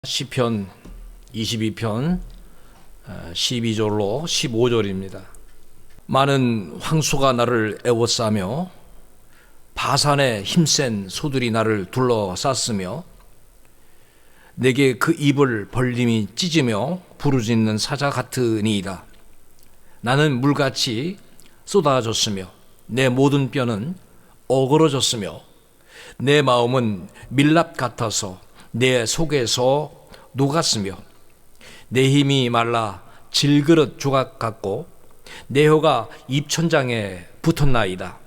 시편 22편 12절로 15절입니다. 많은 황소가 나를 애워싸며 바산의 힘센 소들이 나를 둘러쌌으며 내게 그 입을 벌림이 찢으며 부르짖는 사자 같으니이다. 나는 물같이 쏟아졌으며 내 모든 뼈는 어그러졌으며 내 마음은 밀랍 같아서 내 속에서 녹았으며 내 힘이 말라 질그릇 조각 같고 내 혀가 입천장에 붙었나이다.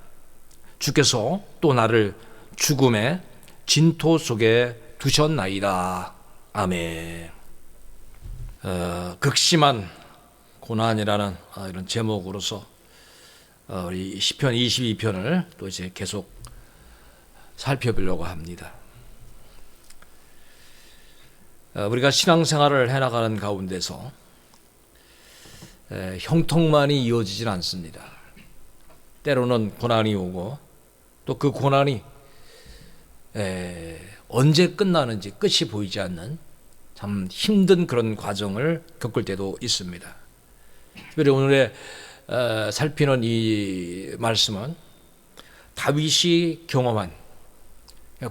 주께서 또 나를 죽음의 진토 속에 두셨나이다. 아멘. 극심한 고난이라는 이런 제목으로서 우리 시편 22편을 또 이제 계속 살펴보려고 합니다. 우리가 신앙생활을 해나가는 가운데서 형통만이 이어지질 않습니다. 때로는 고난이 오고 또 그 고난이 언제 끝나는지 끝이 보이지 않는 참 힘든 그런 과정을 겪을 때도 있습니다. 특별히 오늘의 살피는 이 말씀은 다윗이 경험한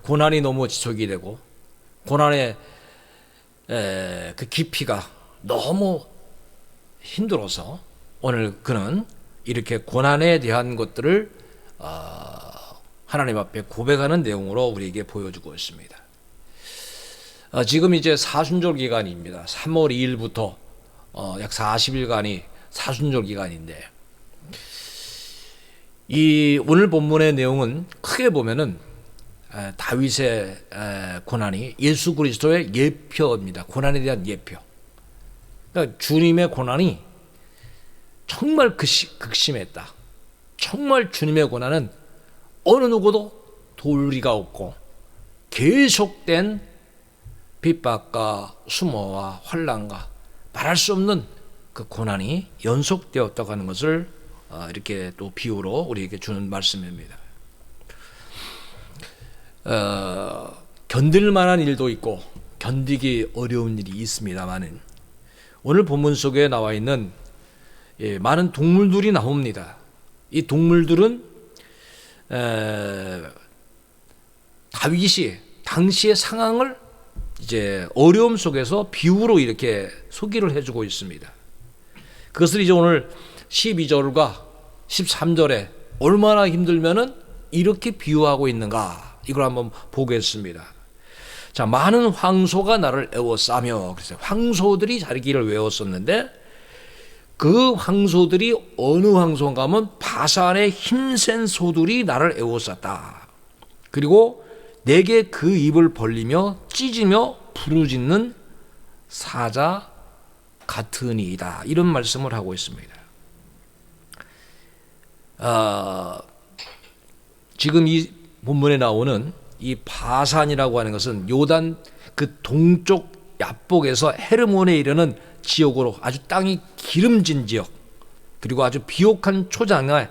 고난이 너무 지속이 되고 고난의 그 깊이가 너무 힘들어서 오늘 그는 이렇게 고난에 대한 것들을 하나님 앞에 고백하는 내용으로 우리에게 보여주고 있습니다. 지금 이제 사순절 기간입니다. 3월 2일부터 약 40일간이 사순절 기간인데 이 오늘 본문의 내용은 크게 보면은 다윗의 고난이 예수 그리스도의 예표입니다. 고난에 대한 예표. 그러니까 주님의 고난이 정말 극심했다. 정말 주님의 고난은 어느 누구도 도리가 없고 계속된 핍박과 수모와 환난과 말할 수 없는 그 고난이 연속되었다고 하는 것을 이렇게 또 비유로 우리에게 주는 말씀입니다. 견딜 만한 일도 있고 견디기 어려운 일이 있습니다만은 오늘 본문 속에 나와 있는 많은 동물들이 나옵니다. 이 동물들은 다윗이 당시의 상황을 이제 어려움 속에서 비유로 이렇게 소개를 해주고 있습니다. 그것을 이제 오늘 12절과 13절에 얼마나 힘들면은 이렇게 비유하고 있는가 이걸 한번 보겠습니다. 자, 많은 황소가 나를 애워싸며, 그래서 황소들이 자기를 외웠었는데 그 황소들이 어느 황소인가 하면 바산의 힘센 소들이 나를 애워쌌다. 그리고 내게 그 입을 벌리며 찢으며 부르짖는 사자 같으니이다. 이런 말씀을 하고 있습니다. 지금 이 본문에 나오는 이 바산이라고 하는 것은 요단 그 동쪽 야복에서 헤르몬에 이르는 지역으로 아주 땅이 기름진 지역, 그리고 아주 비옥한 초장에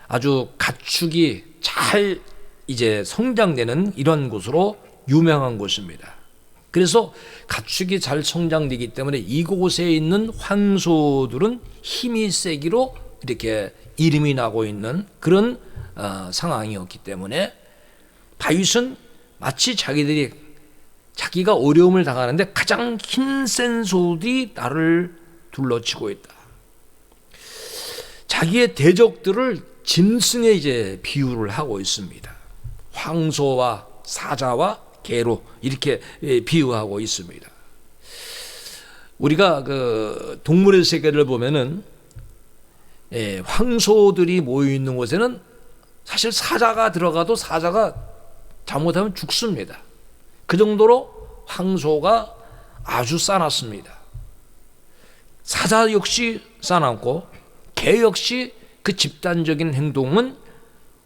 아주 가축이 잘 이제 성장되는 이런 곳으로 유명한 곳입니다. 그래서 가축이 잘 성장되기 때문에 이곳에 있는 황소들은 힘이 세기로 이렇게 이름이 나고 있는 그런 상황이었기 때문에 다윗은 마치 자기가 어려움을 당하는데 가장 힘센 소들이 나를 둘러치고 있다. 자기의 대적들을 짐승에 이제 비유를 하고 있습니다. 황소와 사자와 개로 이렇게 비유하고 있습니다. 우리가 그 동물의 세계를 보면은 황소들이 모여 있는 곳에는 사실 사자가 들어가도 사자가 잘못하면 죽습니다. 그 정도로 황소가 아주 싸놨습니다. 사자 역시 싸놨고 개 역시 그 집단적인 행동은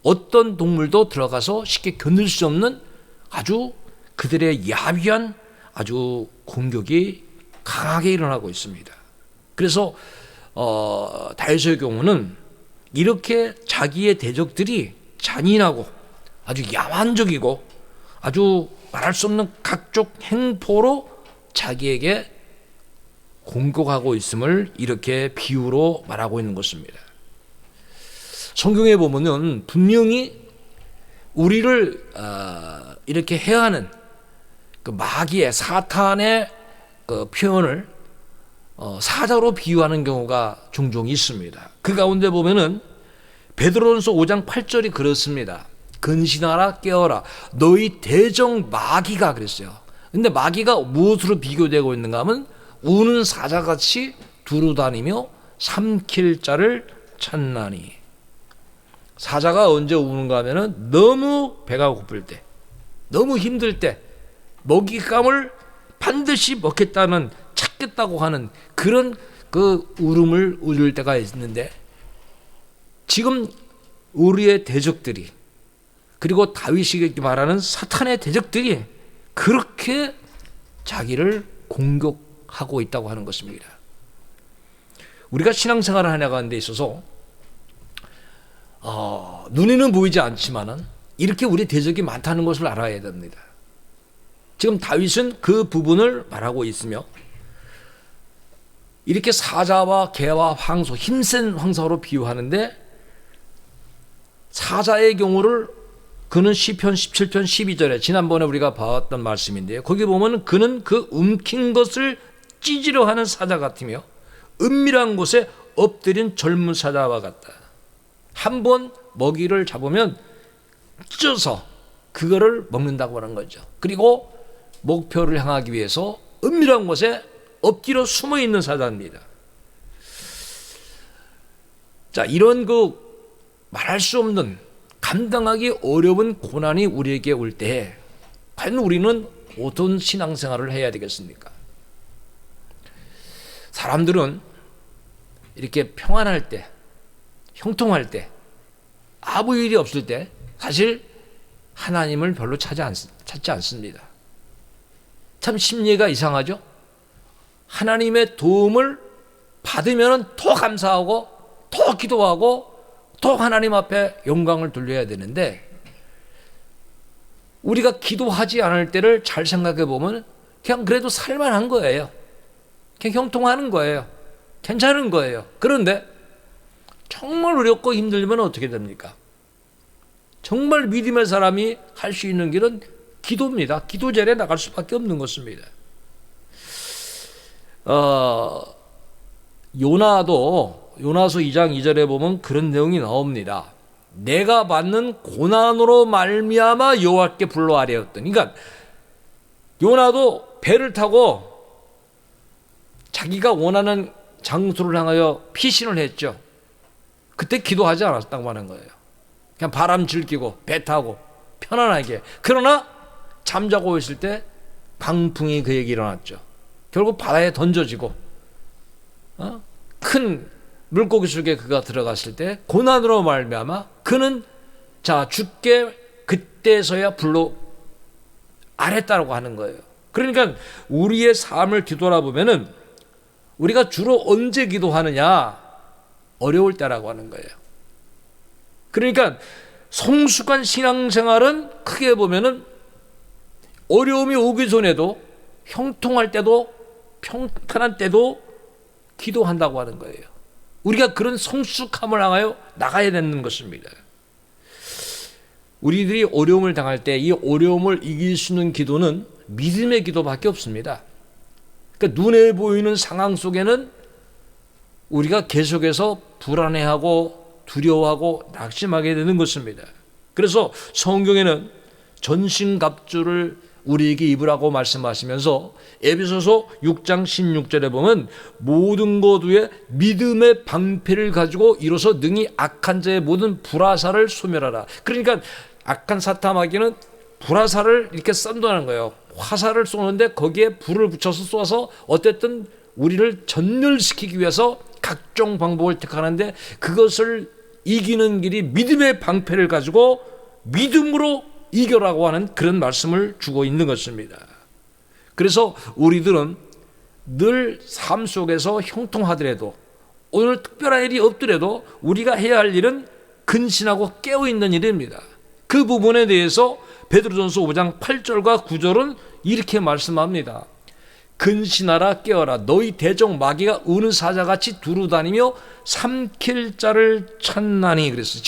어떤 동물도 들어가서 쉽게 견딜 수 없는 아주 그들의 야비한 아주 공격이 강하게 일어나고 있습니다. 그래서 다윗의 경우는 이렇게 자기의 대적들이 잔인하고 아주 야만적이고 아주 말할 수 없는 각종 행포로 자기에게 공격하고 있음을 이렇게 비유로 말하고 있는 것입니다. 성경에 보면은 분명히 우리를 이렇게 해하는 그 마귀의 사탄의 그 표현을 사자로 비유하는 경우가 종종 있습니다. 그 가운데 보면은 베드로전서 5장 8절이 그렇습니다. 근신하라 깨어라 너희 대적 마귀가 그랬어요. 근데 마귀가 무엇으로 비교되고 있는가 하면 우는 사자같이 두루다니며 삼킬 자를 찾나니. 사자가 언제 우는가 하면은 너무 배가 고플 때, 너무 힘들 때, 먹잇감을 반드시 먹겠다는, 찾겠다고 하는 그런 그 울음을 울릴 때가 있는데, 지금 우리의 대적들이, 그리고 다윗이 말하는 사탄의 대적들이 그렇게 자기를 공격하고 있다고 하는 것입니다. 우리가 신앙생활을 해나가는 데 있어서 눈에는 보이지 않지만은 이렇게 우리 대적이 많다는 것을 알아야 됩니다. 지금 다윗은 그 부분을 말하고 있으며, 이렇게 사자와 개와 황소, 힘센 황소로 비유하는데, 사자의 경우를 그는 시편 17편 12절에 지난번에 우리가 봤던 말씀인데요. 거기 보면 그는 그 움킨 것을 찢으려 하는 사자 같으며 은밀한 곳에 엎드린 젊은 사자와 같다. 한번 먹이를 잡으면 찢어서 그거를 먹는다고 하는 거죠. 그리고 목표를 향하기 위해서 은밀한 곳에 엎드려 숨어 있는 사자입니다. 자, 이런 그 말할 수 없는, 감당하기 어려운 고난이 우리에게 올 때 과연 우리는 어떤 신앙생활을 해야 되겠습니까? 사람들은 이렇게 평안할 때, 형통할 때, 아무 일이 없을 때 사실 하나님을 별로 찾지 않습니다. 참 심리가 이상하죠? 하나님의 도움을 받으면 더 감사하고 더 기도하고 더 하나님 앞에 영광을 돌려야 되는데, 우리가 기도하지 않을 때를 잘 생각해 보면 그냥 그래도 살만한 거예요. 그냥 형통하는 거예요. 괜찮은 거예요. 그런데 정말 어렵고 힘들면 어떻게 됩니까? 정말 믿음의 사람이 할 수 있는 길은 기도입니다. 기도 자리에 나갈 수밖에 없는 것입니다. 요나서 2장 2절에 보면 그런 내용이 나옵니다. 내가 받는 고난으로 말미암아 여호와께 불러아뢰었더니. 그러니까 요나도 배를 타고 자기가 원하는 장소를 향하여 피신을 했죠. 그때 기도하지 않았다고 하는 거예요. 그냥 바람 즐기고 배 타고 편안하게. 그러나 잠자고 있을 때 강풍이 그에게 일어났죠. 결국 바다에 던져지고 큰 물고기 속에 그가 들어갔을 때 고난으로 말미암아 그는 주께 그때서야 불러 아랬다라고 하는 거예요. 그러니까 우리의 삶을 뒤돌아보면은 우리가 주로 언제 기도하느냐? 어려울 때라고 하는 거예요. 그러니까 성숙한 신앙생활은 크게 보면은 어려움이 오기 전에도, 형통할 때도, 평탄한 때도 기도한다고 하는 거예요. 우리가 그런 성숙함을 향하여 나가야 되는 것입니다. 우리들이 어려움을 당할 때 이 어려움을 이길 수 있는 기도는 믿음의 기도밖에 없습니다. 그러니까 눈에 보이는 상황 속에는 우리가 계속해서 불안해하고 두려워하고 낙심하게 되는 것입니다. 그래서 성경에는 전신갑주를 우리에게 입으라고 말씀하시면서 에베소서 6장 16절에 보면 모든 것 위에 믿음의 방패를 가지고 이로써 능히 악한 자의 모든 불화살을 소멸하라. 그러니까 악한 사탄 마귀는 불화살을 이렇게 쏜다는 거예요. 화살을 쏘는데 거기에 불을 붙여서 쏘아서 어쨌든 우리를 전멸시키기 위해서 각종 방법을 택하는데, 그것을 이기는 길이 믿음의 방패를 가지고 믿음으로 이겨라고 하는 그런 말씀을 주고 있는 것입니다. 그래서 우리들은 늘 삶 속에서 형통하더라도, 오늘 특별한 일이 없더라도 우리가 해야 할 일은 근신하고 깨어있는 일입니다. 그 부분에 대해서 베드로전서 5장 8절과 9절은 이렇게 말씀합니다. 근신하라 깨어라. 너희 대적 마귀가 우는 사자같이 두루다니며 삼킬 자를 찾나니. 그랬어요.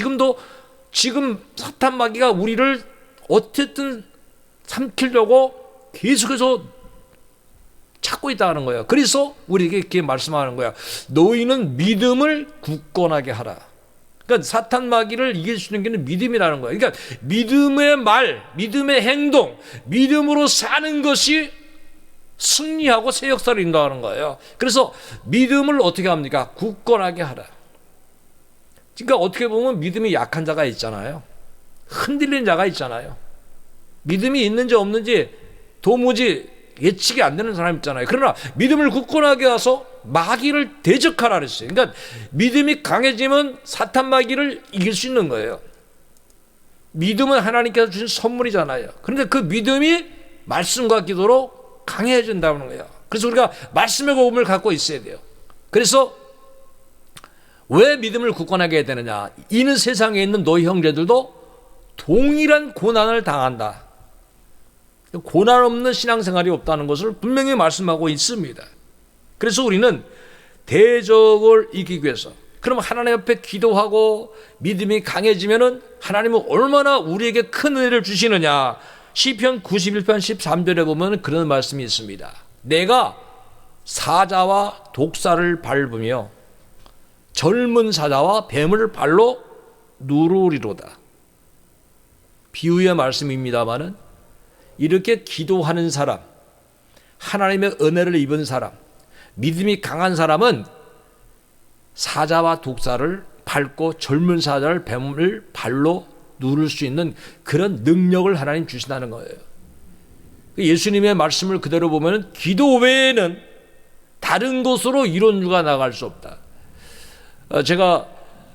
지금 사탄 마귀가 우리를 어쨌든 삼키려고 계속해서 찾고 있다는 거예요. 그래서 우리에게 이렇게 말씀하는 거야. 너희는 믿음을 굳건하게 하라. 그러니까 사탄 마귀를 이길 수 있는 게 믿음이라는 거예요. 그러니까 믿음의 말, 믿음의 행동, 믿음으로 사는 것이 승리하고 새 역사를 인도하는 거예요. 그래서 믿음을 어떻게 합니까? 굳건하게 하라. 그러니까 어떻게 보면 믿음이 약한 자가 있잖아요. 흔들리는 자가 있잖아요. 믿음이 있는지 없는지 도무지 예측이 안 되는 사람 있잖아요. 그러나 믿음을 굳건하게 해서 마귀를 대적하라 그랬어요. 그러니까 믿음이 강해지면 사탄 마귀를 이길 수 있는 거예요. 믿음은 하나님께서 주신 선물이잖아요. 그런데 그 믿음이 말씀과 기도로 강해진다는 거예요. 그래서 우리가 말씀의 복음을 갖고 있어야 돼요. 그래서 왜 믿음을 굳건하게 해야 되느냐? 이는 세상에 있는 너희 형제들도 동일한 고난을 당한다. 고난 없는 신앙생활이 없다는 것을 분명히 말씀하고 있습니다. 그래서 우리는 대적을 이기기 위해서, 그럼 하나님 앞에 기도하고 믿음이 강해지면은 하나님은 얼마나 우리에게 큰 은혜를 주시느냐. 시편 91편 13절에 보면 그런 말씀이 있습니다. 내가 사자와 독사를 밟으며 젊은 사자와 뱀을 발로 누르리로다. 비유의 말씀입니다마는 이렇게 기도하는 사람, 하나님의 은혜를 입은 사람, 믿음이 강한 사람은 사자와 독사를 밟고 젊은 사자를 뱀을 발로 누를 수 있는 그런 능력을 하나님 주신다는 거예요. 예수님의 말씀을 그대로 보면 기도 외에는 다른 곳으로 이론주가 나갈 수 없다. 제가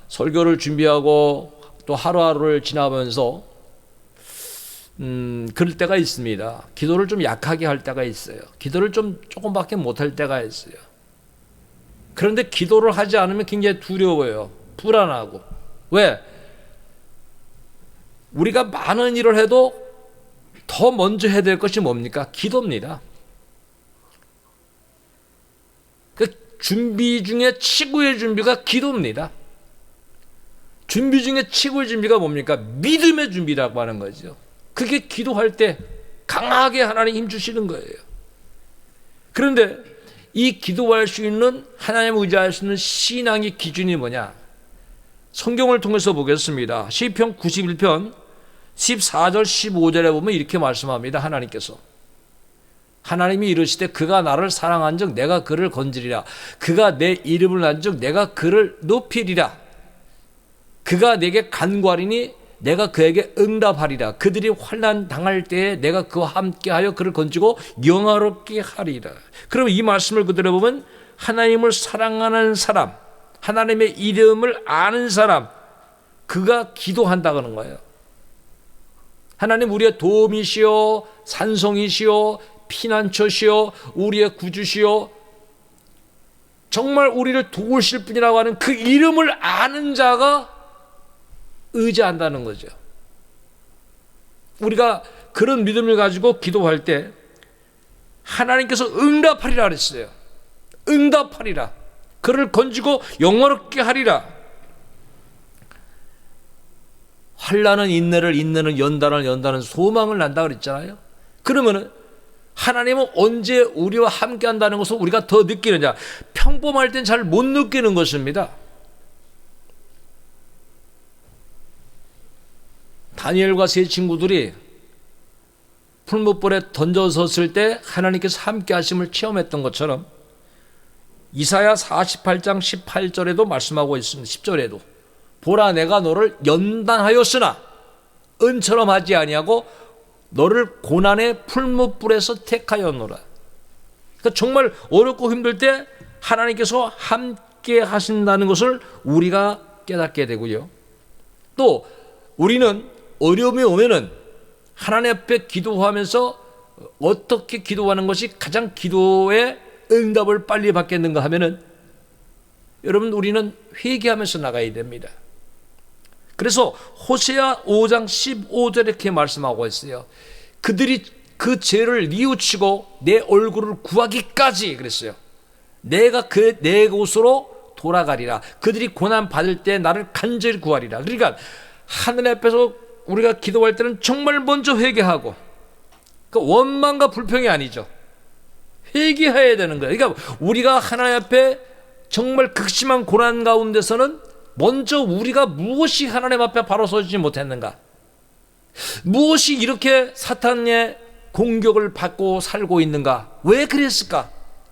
설교를 준비하고 또 하루하루를 지나면서 그럴 때가 있습니다. 기도를 좀 약하게 할 때가 있어요. 기도를 조금밖에 못할 때가 있어요. 그런데 기도를 하지 않으면 굉장히 두려워요. 불안하고. 왜? 우리가 많은 일을 해도 더 먼저 해야 될 것이 뭡니까? 기도입니다. 그 준비 중에 최고의 준비가 기도입니다. 준비 중에 최고의 준비가 뭡니까? 믿음의 준비라고 하는 거죠. 그게 기도할 때 강하게 하나님 힘 주시는 거예요. 그런데 이 기도할 수 있는, 하나님을 의지할 수 있는 신앙의 기준이 뭐냐? 성경을 통해서 보겠습니다. 시편 91편 14절 15절에 보면 이렇게 말씀합니다. 하나님께서 하나님이 이르시되 그가 나를 사랑한 즉 내가 그를 건지리라. 그가 내 이름을 난 즉 내가 그를 높이리라. 그가 내게 간구하리니 내가 그에게 응답하리라. 그들이 환난 당할 때에 내가 그와 함께하여 그를 건지고 영화롭게 하리라. 그럼 이 말씀을 그대로 보면 하나님을 사랑하는 사람, 하나님의 이름을 아는 사람, 그가 기도한다는 거예요. 하나님 우리의 도움이시오, 산성이시오, 피난처시오, 우리의 구주시오, 정말 우리를 도우실 분이라고 하는 그 이름을 아는 자가 의지한다는 거죠. 우리가 그런 믿음을 가지고 기도할 때 하나님께서 응답하리라 그랬어요. 응답하리라. 그를 건지고 영화롭게 하리라. 환난은 인내를, 인내는 연단을, 연단은 소망을 난다 그랬잖아요. 그러면은 하나님은 언제 우리와 함께 한다는 것을 우리가 더 느끼느냐? 평범할 땐 잘 못 느끼는 것입니다. 다니엘과 세 친구들이 풀무불에 던져섰을 때 하나님께서 함께 하심을 체험했던 것처럼 이사야 48장 18절에도 말씀하고 있습니다. 10절에도 보라 내가 너를 연단하였으나 은처럼 하지 아니하고 너를 고난의 풀무불에서 택하였노라. 그러니까 정말 어렵고 힘들 때 하나님께서 함께 하신다는 것을 우리가 깨닫게 되고요. 또 우리는 어려움이 오면은 하나님 앞에 기도하면서 어떻게 기도하는 것이 가장 기도의 응답을 빨리 받겠는가 하면은 여러분 우리는 회개하면서 나가야 됩니다. 그래서 호세아 5장 15절에 이렇게 말씀하고 있어요. 그들이 그 죄를 뉘우치고 내 얼굴을 구하기까지 그랬어요. 내가 내 곳으로 돌아가리라. 그들이 고난 받을 때 나를 간절히 구하리라. 그러니까 하늘 앞에서 우리가 기도할 때는 정말 먼저 회개하고, 그 원망과 불평이 아니죠. 회개해야 되는 거예요. 그러니까 우리가 하나님 앞에 정말 극심한 고난 가운데서는 먼저 우리가 무엇이 하나님 앞에 바로 서지 못했는가, 무엇이 이렇게 사탄의 공격을 받고 살고 있는가, 왜 그랬을까,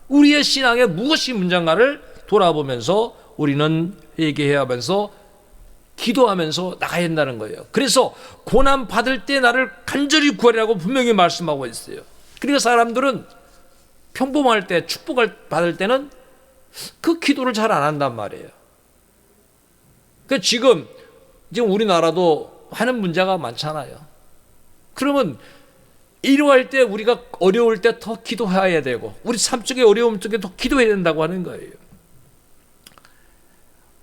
우리의 신앙에 무엇이 문제인가를 돌아보면서 우리는 회개해야 하면서 기도하면서 나가야 한다는 거예요. 그래서 고난 받을 때 나를 간절히 구하리라고 분명히 말씀하고 있어요. 그러니까 사람들은 평범할 때, 축복을 받을 때는 그 기도를 잘 안 한단 말이에요. 그러니까 지금 우리나라도 하는 문제가 많잖아요. 그러면 이러할 때 우리가 어려울 때 더 기도해야 되고, 우리 삶속의 어려움 쪽에 더 기도해야 된다고 하는 거예요.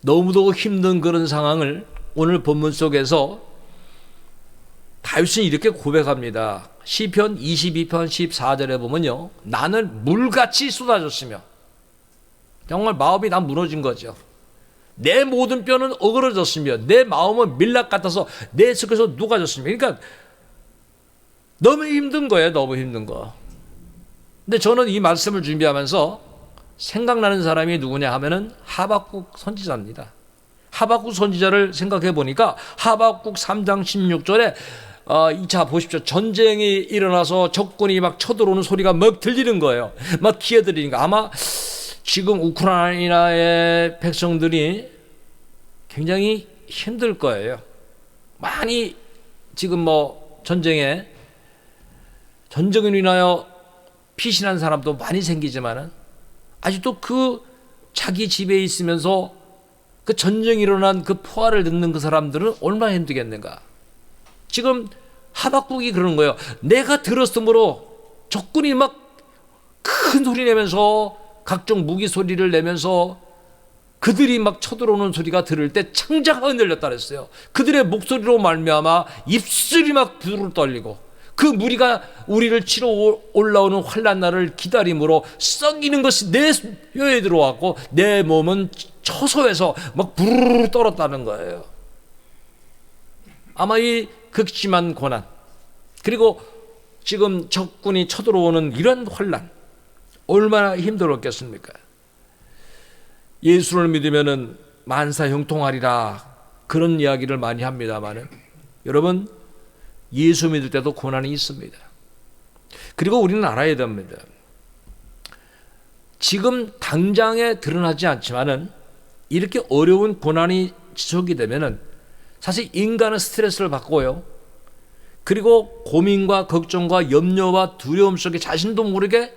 너무도 힘든 그런 상황을 오늘 본문 속에서 다윗은 이렇게 고백합니다. 시편 22편 14절에 보면요, 나는 물같이 쏟아졌으며, 정말 마음이 다 무너진 거죠. 내 모든 뼈는 어그러졌으며 내 마음은 밀랍 같아서 내 속에서 녹아졌으며. 그러니까 너무 힘든 거예요. 너무 힘든 거. 근데 저는 이 말씀을 준비하면서 생각나는 사람이 누구냐 하면은 하박국 선지자입니다. 하박국 선지자를 생각해 보니까 하박국 3장 16절에 자 보십시오. 전쟁이 일어나서 적군이 막 쳐들어오는 소리가 막 들리는 거예요. 막 기어들리니까 아마 지금 우크라이나의 백성들이 굉장히 힘들 거예요. 많이 지금 전쟁으로 인하여 피신한 사람도 많이 생기지만은 아직도 그 자기 집에 있으면서 그 전쟁이 일어난 그 포화를 듣는 그 사람들은 얼마나 힘들겠는가. 지금 하박국이 그러는 거예요. 내가 들었으므로 적군이 막 큰 소리 내면서 각종 무기 소리를 내면서 그들이 막 쳐들어오는 소리가 들을 때 창자가 흔들렸다 그랬어요. 그들의 목소리로 말미암아 입술이 막 부르르 떨리고, 그 무리가 우리를 치러 올라오는 환난 날을 기다림으로 썩이는 것이 내 뼈에 들어왔고 내 몸은 처소에서 막 부르르 떨었다는 거예요. 아마 이 극심한 고난, 그리고 지금 적군이 쳐들어오는 이런 환난 얼마나 힘들었겠습니까? 예수를 믿으면은 만사 형통하리라 그런 이야기를 많이 합니다만은, 여러분 예수 믿을 때도 고난이 있습니다. 그리고 우리는 알아야 됩니다. 지금 당장에 드러나지 않지만은 이렇게 어려운 고난이 지속이 되면은 사실 인간은 스트레스를 받고요. 그리고 고민과 걱정과 염려와 두려움 속에 자신도 모르게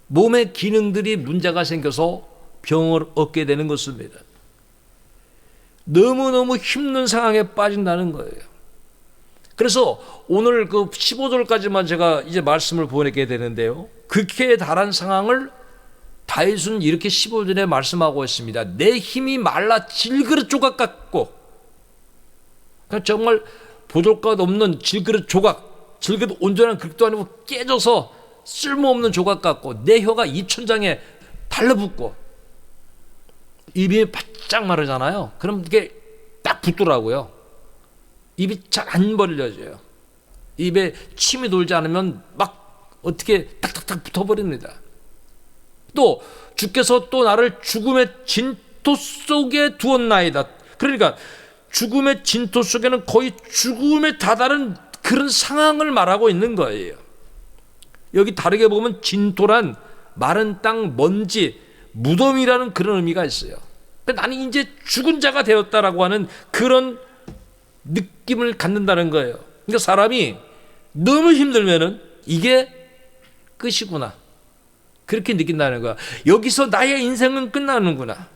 몸의 기능들이 문제가 생겨서 병을 얻게 되는 것입니다. 너무너무 힘든 상황에 빠진다는 거예요. 그래서 오늘 그 15절까지만 제가 이제 말씀을 보내게 되는데요, 극해에 달한 상황을 다윗은 이렇게 15절에 말씀하고 있습니다. 내 힘이 말라 질그릇 조각 같고, 그러니까 정말 보잘것 없는 질그릇 조각, 질그릇 온전한 그릇도 아니고 깨져서 쓸모없는 조각 같고, 내 혀가 입천장에 달라붙고, 입이 바짝 마르잖아요. 그럼 이게 딱 붙더라고요. 입이 잘 안 벌려져요. 입에 침이 돌지 않으면 막 어떻게 탁탁탁 붙어버립니다. 또 주께서 또 나를 죽음의 진토 속에 두었나이다. 그러니까 죽음의 진토 속에는 거의 죽음에 다다른 그런 상황을 말하고 있는 거예요. 여기 다르게 보면 진토란 마른 땅, 먼지, 무덤이라는 그런 의미가 있어요. 그러니까 나는 이제 죽은 자가 되었다라고 하는 그런 느낌을 갖는다는 거예요. 그러니까 사람이 너무 힘들면은 이게 끝이구나, 그렇게 느낀다는 거야. 여기서 나의 인생은 끝나는구나,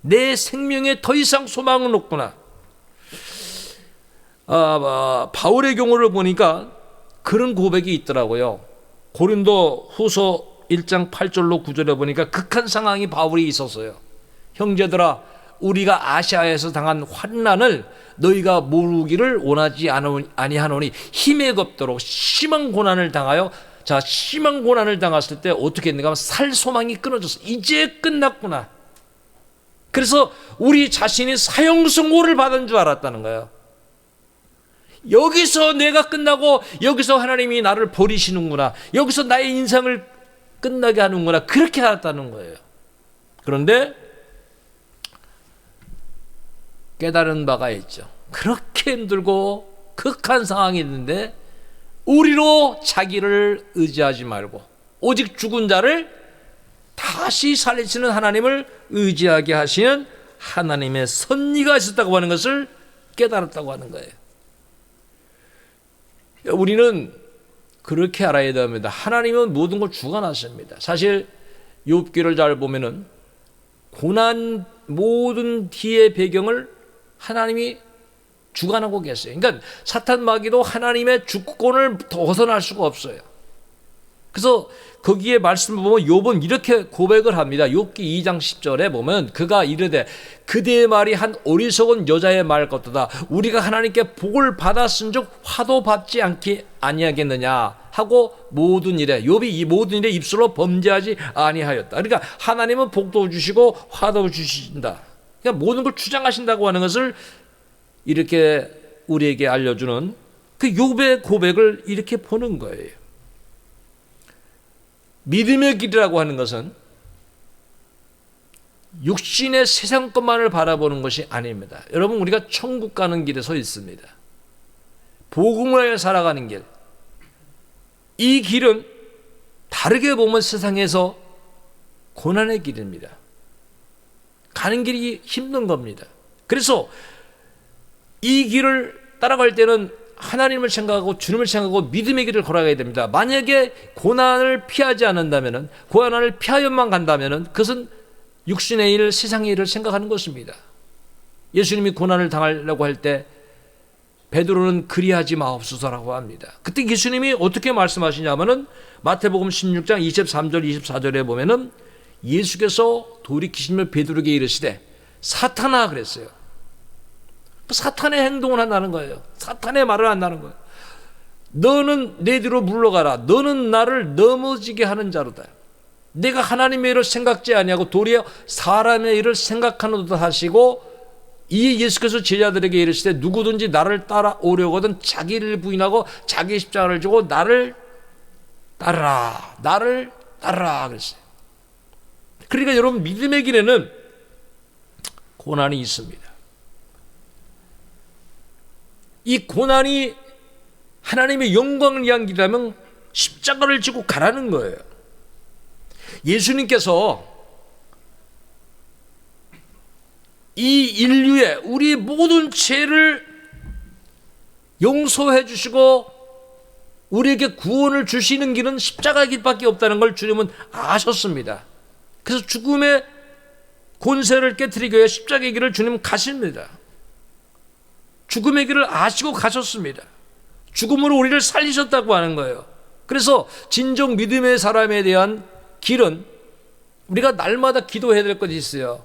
내 생명에 더 이상 소망은 없구나. 바울의 경우를 보니까 그런 고백이 있더라고요. 고린도 후서 1장 8절로 9절에 보니까 극한 상황이 바울이 있었어요. 형제들아, 우리가 아시아에서 당한 환난을 너희가 모르기를 원하지 아니하노니 힘에 겁도록 심한 고난을 당하여, 자, 심한 고난을 당했을 때 어떻게 했는가 하면 살 소망이 끊어졌어. 이제 끝났구나. 그래서 우리 자신이 사형 선고를 받은 줄 알았다는 거예요. 여기서 내가 끝나고 여기서 하나님이 나를 버리시는구나, 여기서 나의 인생을 끝나게 하는구나, 그렇게 알았다는 거예요. 그런데 깨달은 바가 있죠. 그렇게 힘들고 극한 상황이 있는데 우리로 자기를 의지하지 말고 오직 죽은 자를 다시 살리시는 하나님을 의지하게 하시는 하나님의 섭리가 있었다고 하는 것을 깨달았다고 하는 거예요. 우리는 그렇게 알아야 됩니다. 하나님은 모든 걸 주관하십니다. 사실 욥기를 잘 보면은 고난 모든 뒤의 배경을 하나님이 주관하고 계세요. 그러니까 사탄 마귀도 하나님의 주권을 벗어날 수가 없어요. 그래서 거기에 말씀을 보면 욥은 이렇게 고백을 합니다. 욥기 2장 10절에 보면 그가 이르되 그대의 말이 한 어리석은 여자의 말 같도다. 우리가 하나님께 복을 받았은즉 화도 받지 아니하겠느냐 하고 모든 일에, 욥이 이 모든 일에 입술로 범죄하지 아니하였다. 그러니까 하나님은 복도 주시고 화도 주신다. 그러니까 모든 걸 주장하신다고 하는 것을 이렇게 우리에게 알려주는 그 욥의 고백을 이렇게 보는 거예요. 믿음의 길이라고 하는 것은 육신의 세상 것만을 바라보는 것이 아닙니다. 여러분, 우리가 천국 가는 길에 서 있습니다. 복음을 위해 살아가는 길, 이 길은 다르게 보면 세상에서 고난의 길입니다. 가는 길이 힘든 겁니다. 그래서 이 길을 따라갈 때는 하나님을 생각하고 주님을 생각하고 믿음의 길을 걸어가야 됩니다. 만약에 고난을 피하지 않는다면, 고난을 피하여만 간다면 그것은 육신의 일, 세상의 일을 생각하는 것입니다. 예수님이 고난을 당하려고 할 때 베드로는 그리하지 마옵소서라고 합니다. 그때 예수님이 어떻게 말씀하시냐면은 마태복음 16장 23절 24절에 보면은 예수께서 돌이키시며 베드로에게 이르시되 사탄아 그랬어요. 사탄의 행동을 한다는 거예요. 사탄의 말을 한다는 거예요. 너는 내 뒤로 물러가라. 너는 나를 넘어지게 하는 자로다. 내가 하나님의 일을 생각지 아니하고 도리어 사람의 일을 생각하노다 하시고, 이 예수께서 제자들에게 이르시되 누구든지 나를 따라오려거든 자기를 부인하고 자기 십자가를 지고 나를 따르라. 나를 따르라 그랬어요. 그러니까 여러분, 믿음의 길에는 고난이 있습니다. 이 고난이 하나님의 영광을 위한 길이라면 십자가를 지고 가라는 거예요. 예수님께서 이 인류의 우리 모든 죄를 용서해 주시고 우리에게 구원을 주시는 길은 십자가의 길밖에 없다는 걸 주님은 아셨습니다. 그래서 죽음의 권세를 깨트리기 위해 십자가의 길을 주님은 가십니다. 죽음의 길을 아시고 가셨습니다. 죽음으로 우리를 살리셨다고 하는 거예요. 그래서 진정 믿음의 사람에 대한 길은 우리가 날마다 기도해야 될 것이 있어요.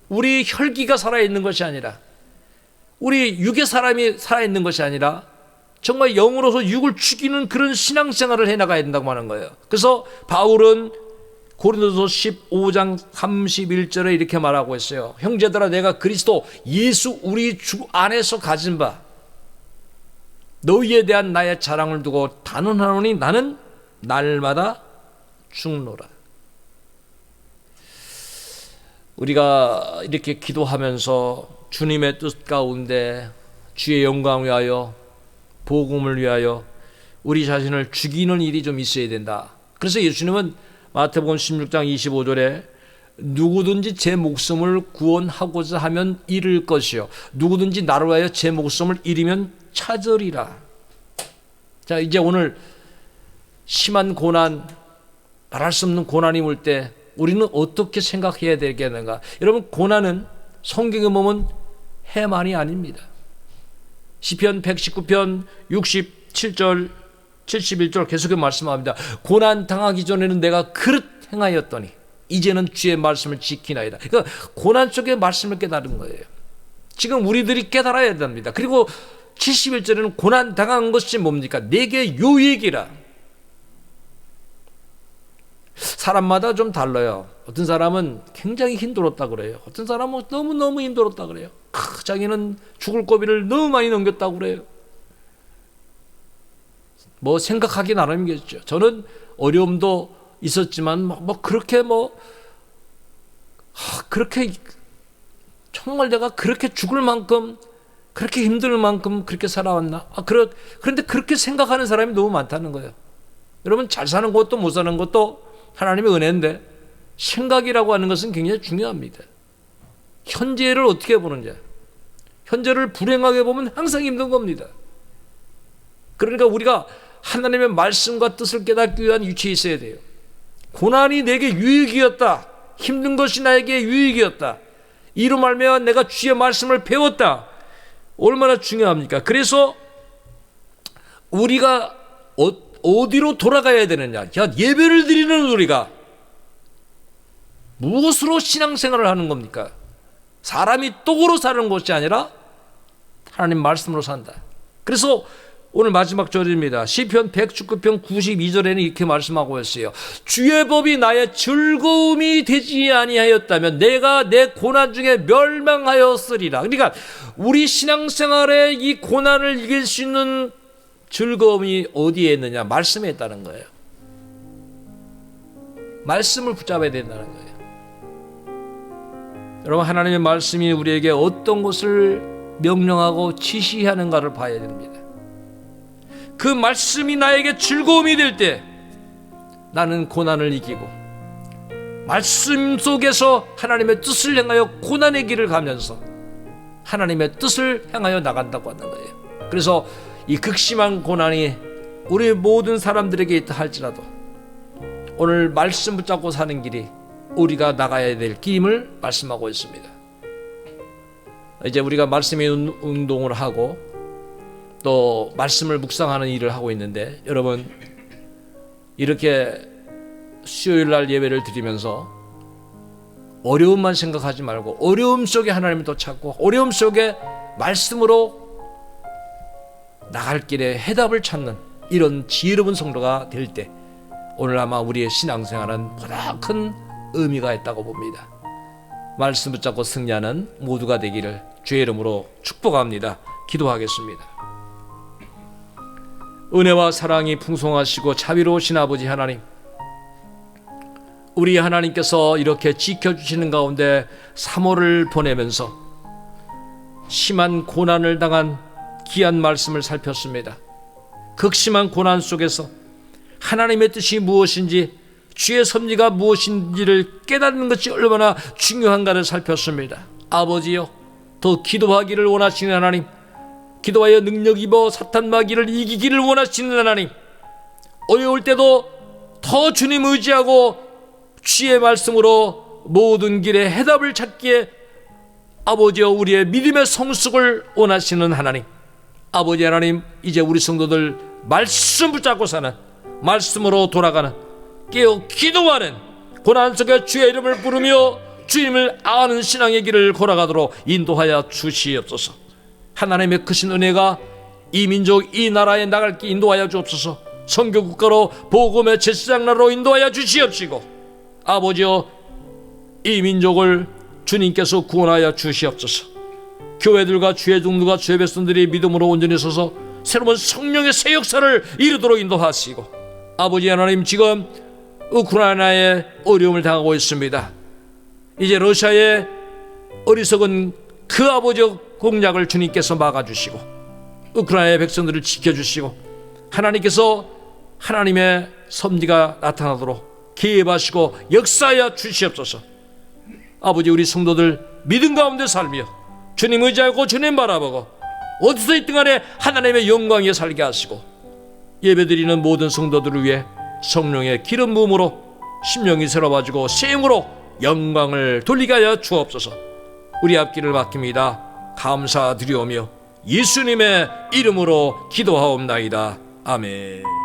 우리 혈기가 살아있는 것이 아니라, 우리 육의 사람이 살아있는 것이 아니라 정말 영으로서 육을 죽이는 그런 신앙생활을 해나가야 된다고 하는 거예요. 그래서 바울은 고린도서 15장 31절에 이렇게 말하고 있어요. 형제들아, 내가 그리스도 예수 우리 주 안에서 가진 바 너희에 대한 나의 자랑을 두고 단언하노니 나는 날마다 죽노라. 우리가 이렇게 기도하면서 주님의 뜻 가운데 주의 영광을 위하여, 복음을 위하여 우리 자신을 죽이는 일이 좀 있어야 된다. 그래서 예수님은 마태복음 16장 25절에 누구든지 제 목숨을 구원하고자 하면 잃을 것이요 누구든지 나를 위하여 제 목숨을 잃으면 찾으리라. 자, 이제 오늘 심한 고난, 말할 수 없는 고난이 올 때 우리는 어떻게 생각해야 되겠는가? 여러분, 고난은 성경에 보면 해만이 아닙니다. 시편 119편 67절 71절 계속해 말씀합니다. 고난 당하기 전에는 내가 그릇 행하였더니 이제는 주의 말씀을 지키나이다. 그러니까 고난 속의 말씀을 깨달은 거예요. 지금 우리들이 깨달아야 됩니다. 그리고 71절에는 고난 당한 것이 뭡니까? 내게 유익이라. 사람마다 좀 달라요. 어떤 사람은 굉장히 힘들었다 그래요. 어떤 사람은 너무너무 힘들었다 그래요. 자기는 죽을 고비를 너무 많이 넘겼다고 그래요. 뭐 생각하기 나름이겠죠. 저는 어려움도 있었지만 그렇게 정말 내가 그렇게 죽을 만큼 그렇게 힘들 만큼 그렇게 살아왔나? 그런데 그렇게 생각하는 사람이 너무 많다는 거예요. 여러분, 잘 사는 것도 못 사는 것도 하나님의 은혜인데 생각이라고 하는 것은 굉장히 중요합니다. 현재를 어떻게 보느냐, 현재를 불행하게 보면 항상 힘든 겁니다. 그러니까 우리가 하나님의 말씀과 뜻을 깨닫기 위한 위치에 있어야 돼요. 고난이 내게 유익이었다, 힘든 것이 나에게 유익이었다, 이로 말미암아 내가 주의 말씀을 배웠다. 얼마나 중요합니까? 그래서 우리가 어디로 돌아가야 되느냐? 예배를 드리는 우리가 무엇으로 신앙생활을 하는 겁니까? 사람이 떡으로 사는 것이 아니라 하나님 말씀으로 산다. 그래서 오늘 마지막 절입니다. 시편 119편 92절에는 이렇게 말씀하고 있어요. 주의 법이 나의 즐거움이 되지 아니하였다면 내가 내 고난 중에 멸망하였으리라. 그러니까 우리 신앙생활에 이 고난을 이길 수 있는 즐거움이 어디에 있느냐? 말씀에 있다는 거예요. 말씀을 붙잡아야 된다는 거예요. 여러분, 하나님의 말씀이 우리에게 어떤 것을 명령하고 지시하는가를 봐야 됩니다. 그 말씀이 나에게 즐거움이 될 때 나는 고난을 이기고, 말씀 속에서 하나님의 뜻을 향하여 고난의 길을 가면서 하나님의 뜻을 향하여 나간다고 하는 거예요. 그래서 이 극심한 고난이 우리 모든 사람들에게 있다 할지라도 오늘 말씀 붙잡고 사는 길이 우리가 나가야 될 길임을 말씀하고 있습니다. 이제 우리가 말씀의 운동을 하고 또 말씀을 묵상하는 일을 하고 있는데, 여러분, 이렇게 수요일 날 예배를 드리면서 어려움만 생각하지 말고 어려움 속에 하나님을 또 찾고 어려움 속에 말씀으로 나갈 길에 해답을 찾는 이런 지혜로운 성도가 될 때 오늘 아마 우리의 신앙생활은 보다 큰 의미가 있다고 봅니다. 말씀 붙잡고 승리하는 모두가 되기를 주의 이름으로 축복합니다. 기도하겠습니다. 은혜와 사랑이 풍성하시고 자비로우신 아버지 하나님, 우리 하나님께서 이렇게 지켜주시는 가운데 3월을 보내면서 심한 고난을 당한 귀한 말씀을 살폈습니다. 극심한 고난 속에서 하나님의 뜻이 무엇인지, 주의 섭리가 무엇인지를 깨닫는 것이 얼마나 중요한가를 살폈습니다. 아버지여, 더 기도하기를 원하시는 하나님, 기도하여 능력 입어 사탄 마귀를 이기기를 원하시는 하나님, 어려울 때도 더 주님 의지하고 주의 말씀으로 모든 길에 해답을 찾기에 아버지여 우리의 믿음의 성숙을 원하시는 하나님, 아버지 하나님, 이제 우리 성도들 말씀 붙잡고 사는, 말씀으로 돌아가는, 깨어 기도하는, 고난 속에 주의 이름을 부르며 주님을 아는 신앙의 길을 걸어가도록 인도하여 주시옵소서. 하나님의 크신 은혜가 이 민족, 이 나라에 나갈 길 인도하여 주옵소서. 선교국가로 복음의 제사장 나라로 인도하여 주시옵시고, 아버지여 이 민족을 주님께서 구원하여 주시옵소서. 교회들과 주의 종들과 주의 백성들이 믿음으로 온전히 서서 새로운 성령의 새 역사를 이루도록 인도하시고, 아버지 하나님, 지금 우크라이나에 어려움을 당하고 있습니다. 이제 러시아의 어리석은 그 아버지의 공략을 주님께서 막아주시고 우크라이나의 백성들을 지켜주시고, 하나님께서 하나님의 섭리가 나타나도록 개입하시고 역사하여 주시옵소서. 아버지, 우리 성도들 믿음 가운데 살며 주님 의지하고 주님 바라보고 어디서 있든 간에 하나님의 영광 위에 살게 하시고, 예배드리는 모든 성도들을 위해 성령의 기름 부음으로 심령이 새로워지고 새 힘으로 영광을 돌리게 하여 주옵소서. 우리 앞길을 맡깁니다. 감사드리오며 예수님의 이름으로 기도하옵나이다. 아멘.